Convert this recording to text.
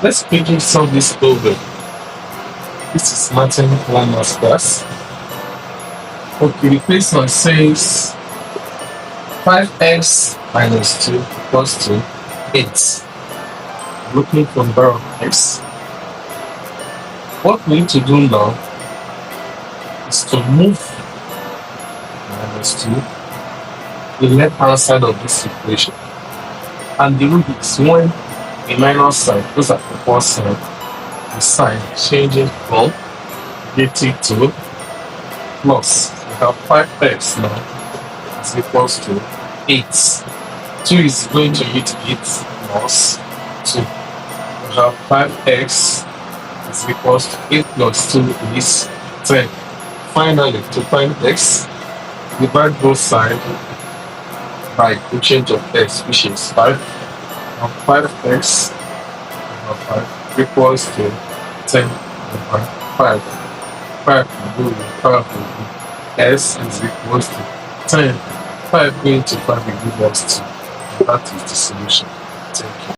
Let's quickly solve this problem. This is Martin Lammer's class. Okay, the question says 5x minus 2 equals to 8. Looking from bar of x. What we need to do now is to move minus 2 to the left hand side of this equation. And the rule is when the minus sign goes at the plus sign, the sign changing from negative to plus. We have 5x now is equals to 8. 2 is going to hit 8 plus 2. We have 5x is equals to 8 plus 2 is 10. Finally, to find x, divide both sides by the change of x, which is 5. Now 5x over 5 equals to 10 over 5. 5 will go with 5 will be s is equals to 10. 5 going to 5 will give us 2. That is the solution. Thank you.